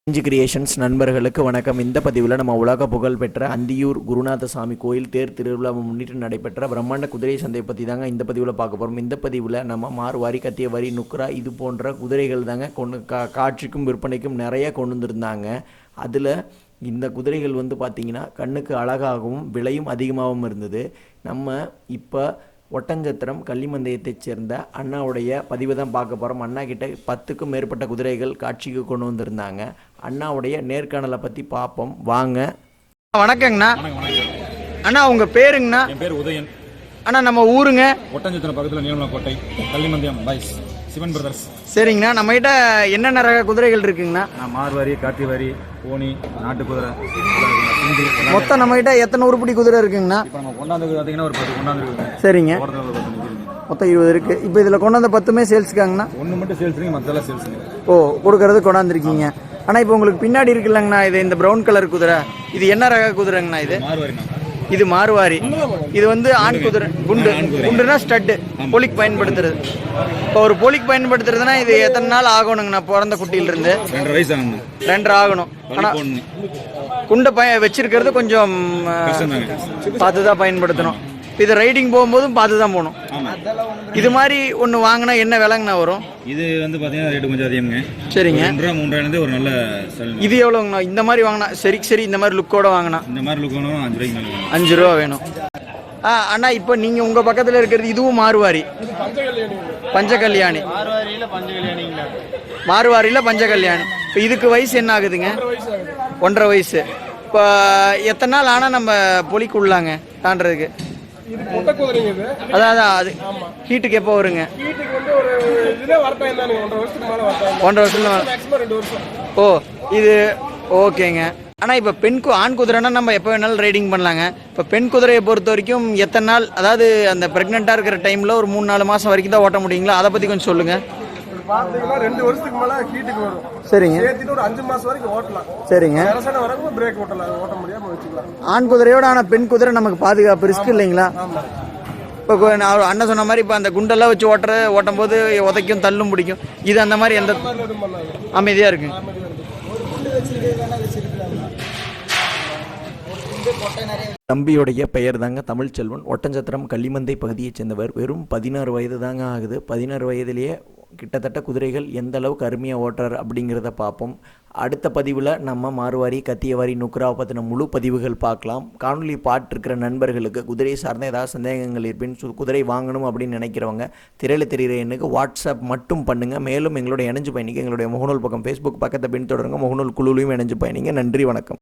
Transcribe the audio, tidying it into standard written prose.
இஞ்சி கிரியேஷன்ஸ் நண்பர்களுக்கு வணக்கம். இந்த பதிவில் நம்ம உலக புகழ் பெற்ற அந்தியூர் குருநாத சாமி கோயில் தேர் திருவிழாவை முன்னிட்டு நடைபெற்ற பிரம்மாண்ட குதிரை சந்தை பற்றி தாங்க இந்த பதிவில் பார்க்க போகிறோம். இந்த பதிவில் நம்ம மார்வாரி, கத்தியவாரி, நுக்ரா இது போன்ற குதிரைகள் தாங்க காட்சிக்கும் விற்பனைக்கும் நிறைய கொண்டு வந்திருந்தாங்க. அதில் இந்த குதிரைகள் பார்த்திங்கன்னா கண்ணுக்கு அழகாகவும் விலையும் அதிகமாகவும் இருந்தது. நம்ம இப்போ ஒட்டஞ்சத்திரம் கள்ளிமந்தயத்தைச் சேர்ந்த அண்ணாவுடைய பதிவை தான் பார்க்க போகிறோம். அண்ணா கிட்ட 10க்கும் மேற்பட்ட குதிரைகள் காட்சிக்கு கொண்டு வந்திருந்தாங்க. அண்ணாவுடைய நேர்காணலை பற்றி பார்ப்போம் வாங்க. வணக்கங்கண்ணா. அண்ணா உங்கள் பேருங்கண்ணா? என் பேர் உதயன். அண்ணா நம்ம ஊருங்க? ஒட்டஞ்சத்திரம் பக்கத்தில் நீலமலைக்கோட்டை, கள்ளிமந்தயம் பாய்ஸ், சிவன் பிரதர்ஸ். சரிங்கண்ணா. நம்மகிட்ட என்னென்ன ரக குதிரைகள் இருக்குங்கண்ணா? மார்வாரி, காத்திவாரி, போனி, நாட்டு குதிரை. மொத்தம் நம்மகிட்ட எத்தனை உருப்படி குதிரை இருக்குங்கண்ணா? இப்போ நம்ம கொண்டாந்து பார்த்தீங்கன்னா ஒரு 10 கொண்டாந்து இருக்கு. சரிங்க. மொத்தம் 20 இருக்கு. இப்போ இதில் கொண்டாந்து 10மே சேல்ஸுக்காங்கண்ணா? ஒன்று மட்டும் சேல்ஸுங்க, மற்றெல்லாம் சேல்ஸுங்க. ஓ, கொடுக்கறது கொண்டாந்துருக்கீங்க. ஆனால் இப்போ உங்களுக்கு பின்னாடி இருக்குல்லங்கண்ணா, இது இந்த ப்ரௌன் கலர் குதிரை, இது என்ன ரக குதிரைங்கண்ணா? இது மார்வாரிண்ணா. இது மார்வாரி. இது ஆண் குதிரை. குண்டுனா ஸ்டட்டு, போலிக் பயன்படுத்துறது. இப்போ ஒரு போலிக் பயன்படுத்துறதுன்னா இது எத்தனை நாள் ஆகணுங்கண்ணா? பிறந்த குட்டியிலிருந்து 2.5 வயசு ஆகணும். 2 ஆகணும். ஆனால் குண்டை வச்சிருக்கிறது கொஞ்சம் பார்த்து தான் பயன்படுத்தணும். இது ரைடிங் போகும்போதும் பார்த்து தான் போகணும். இது மாதிரி ஒன்று வாங்கினா என்ன விலைங்கண்ணா வரும்? இது பார்த்தீங்கன்னா ரேட்டு கொஞ்சம் அதிகங்க. சரிங்க. 3,000 ஒரு நல்ல. இது எவ்வளோங்கண்ணா? இந்த மாதிரி வாங்கினா சரி இந்த மாதிரி லுக்கோட வாங்கினா? இந்த மாதிரி லுக் வேணும் 5 ரூபாய்க்கு. 5 ரூபா வேணும். அண்ணா இப்போ நீங்கள் உங்கள் பக்கத்தில் இருக்கிறது இதுவும் மார்வாரி? பஞ்சகல்யாணி. மார்வாரியில் பஞ்சகல்யாணி. இப்போ இதுக்கு வயசு என்ன ஆகுதுங்க? 1.5 வயசு. இப்போ எத்தனை நாள் ஆனால் நம்ம பொலிக்கு உள்ளாங்க தாண்டதுக்கு? அதான் அது ஹீட்டுக்கு எப்போ வருங்க? 1.5 வருஷம். ஓ, இது ஓகேங்க. ஆனால் இப்போ ஆண் குதிரைனா நம்ம எப்போ வேணாலும் ரைடிங் பண்ணலாங்க. இப்போ பெண் குதிரையை பொறுத்த வரைக்கும் எத்தனை நாள், அதாவது அந்த ப்ரெக்னெண்ட்டாக இருக்கிற டைமில் ஒரு 3-4 மாதம் வரைக்கும் தான் ஓட்ட முடியுங்களா? அதை பற்றி கொஞ்சம் சொல்லுங்கள். 2 வருஷத்துக்கு மேல ஹீட்டுக்கு வரும். சரிங்க. ஒரு 5 மாசம் வரைக்கும் ஓட்டலாம். சரிங்க. வரக்கும் பிரேக் ஓட்டலாம், ஓட்ட முடியாம வச்சுக்கலாம். ஆண் குதிரையோட ஆனால் பெண் குதிரை நமக்கு பாதுகாப்பு ரிஸ்க் இல்லைங்களா? இப்போ நான் அண்ணன் சொன்ன மாதிரி இப்போ அந்த குண்டெல்லாம் வச்சு ஓட்டும் போது உதைக்கும், தள்ளும், பிடிக்கும். இது அந்த மாதிரி எந்த அமைதியாக இருக்கு. தம்பியுடைய பெயர் தாங்க தமிழ்ச்செல்வன். ஒட்டஞ்சத்திரம் கள்ளிமந்தை பகுதியைச் சேர்ந்தவர். வெறும் 16 வயது தாங்க ஆகுது. 16 வயதிலேயே கிட்டத்தட்ட குதிரைகள் எந்த அளவுக்கு அருமையாக ஓட்டுறார் அப்படிங்கிறத பார்ப்போம். அடுத்த பதிவில் நம்ம மார்வாரி, கத்தியவாரி, நுக்ராவை பற்றின முழு பதிவுகள் பார்க்கலாம். காணொலி பார்த்துருக்கிற நண்பர்களுக்கு குதிரை சார்ந்த ஏதாவது சந்தேகங்கள் இருப்பின், குதிரை வாங்கணும் அப்படின்னு நினைக்கிறவங்க திரையில் தெரிகிற எண்ணுக்கு வாட்ஸ்அப் மட்டும் பண்ணுங்கள். மேலும் எங்களோட இணைஞ்சு பயணிக்க எங்களுடைய முகநூல் பக்கம், ஃபேஸ்புக் பக்கத்தை பின்தொடருங்க. முகநூல் குழுவிலையும் இணைஞ்சு பயணிங்க. நன்றி, வணக்கம்.